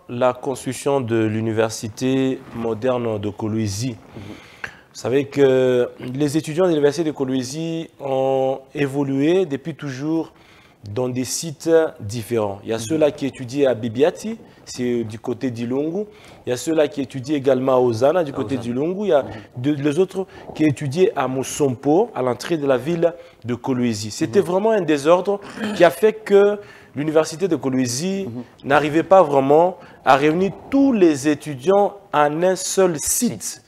la construction de l'université moderne de Kolwezi. Vous savez que les étudiants de l'université de Kolwezi ont évolué depuis toujours dans des sites différents. Il y a ceux-là qui étudient à Bibiati, c'est du côté d'Ilungu. Il y a ceux-là qui étudient également à Ozana, du côté d'Ilungu. Il y a les autres qui étudient à Musompo, à l'entrée de la ville de Kolwezi. C'était vraiment un désordre qui a fait que l'université de Kolwezi n'arrivait pas vraiment à réunir tous les étudiants en un seul site.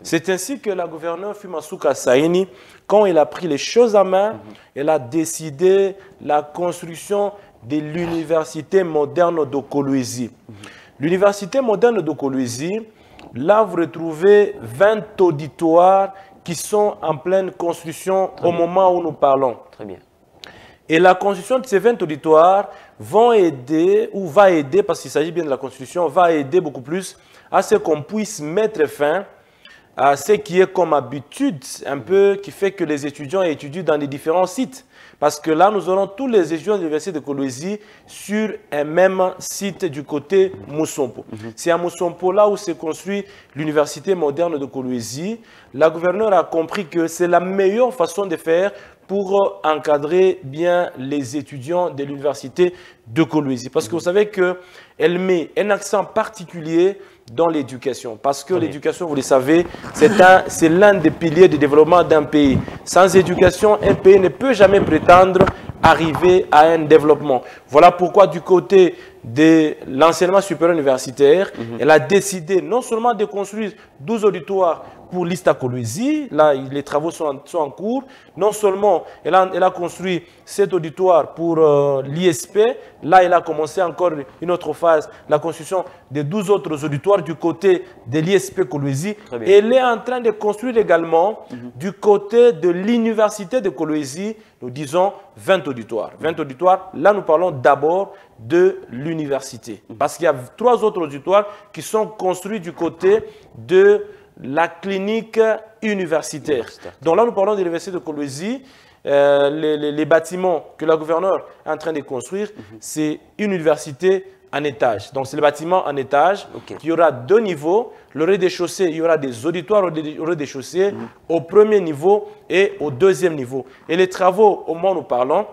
C'est ainsi que la gouverneure Fumasuka Saini, quand elle a pris les choses en main, elle a décidé la construction de l'université moderne de Kolwezi. L'université moderne de Kolwezi, là vous retrouvez 20 auditoires qui sont en pleine construction au moment où nous parlons. Très bien. Et la construction de ces 20 auditoires vont aider, ou va aider, parce qu'il s'agit bien de la construction, va aider beaucoup plus à ce qu'on puisse mettre fin à ce qui est comme habitude, un peu, qui fait que les étudiants étudient dans les différents sites. Parce que là, nous aurons tous les étudiants de l'université de Kolwezi sur un même site du côté Musompo. C'est à Musompo, là où se construit l'université moderne de Kolwezi. La gouverneure a compris que c'est la meilleure façon de faire pour encadrer bien les étudiants de l'université de Kolwezi. Parce que vous savez qu'elle met un accent particulier dans l'éducation. Parce que l'éducation, vous le savez, c'est l'un des piliers du développement d'un pays. Sans éducation, un pays ne peut jamais prétendre arriver à un développement. Voilà pourquoi du côté de l'enseignement supérieur universitaire, elle a décidé non seulement de construire 12 auditoires pour l'ISTA Kolwezi, là les travaux sont en cours, non seulement elle a construit 7 auditoires pour l'ISP, là elle a commencé encore une autre phase, la construction de 12 autres auditoires du côté de l'ISP Kolwezi, et elle est en train de construire également du côté de l'université de Kolwezi, nous disons 20 auditoires. 20 auditoires, là nous parlons d'abord de l'université. Parce qu'il y a 3 autres auditoires qui sont construits du côté de la clinique universitaire. Donc là nous parlons de l'université de Kolwezi. Les bâtiments que la gouverneure est en train de construire, c'est une université en étage. Donc c'est le bâtiment en étage qui aura 2 niveaux. Le rez-de-chaussée, il y aura des auditoires au rez-de-chaussée, au premier niveau et au deuxième niveau. Et les travaux, au moment où nous parlons,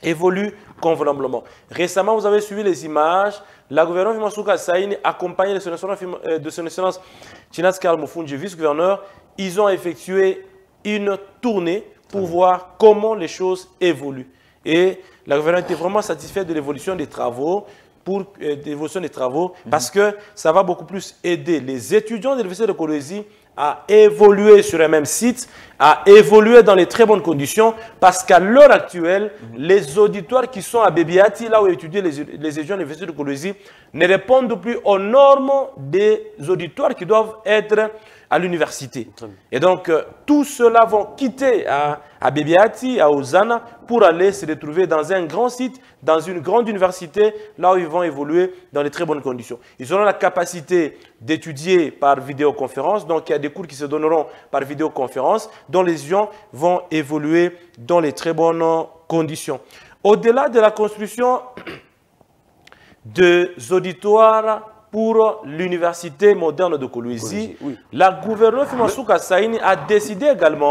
évoluent convenablement. Récemment, vous avez suivi les images. La gouverneure Fumasuka Saini, accompagnée de son excellence Chinas Karl Mufunji, vice-gouverneur, ils ont effectué une tournée pour voir comment les choses évoluent. Et la gouverneure était vraiment satisfaite de l'évolution des travaux, parce que ça va beaucoup plus aider les étudiants de l'université de Kolwezi à évoluer sur un même site, à évoluer dans les très bonnes conditions, parce qu'à l'heure actuelle, les auditoires qui sont à Bibiati, là où étudient les étudiants de l'université de Kolwezi, ne répondent plus aux normes des auditoires qui doivent être à l'université. Et donc, tous ceux-là vont quitter à Bibiati, à Ozana, pour aller se retrouver dans un grand site, dans une grande université, là où ils vont évoluer dans de très bonnes conditions. Ils auront la capacité d'étudier par vidéoconférence, donc il y a des cours qui se donneront par vidéoconférence, dont les étudiants vont évoluer dans les très bonnes conditions. Au-delà de la construction des auditoires pour l'université moderne de Kolwezi, la gouverneure Fumasuka Saini a décidé également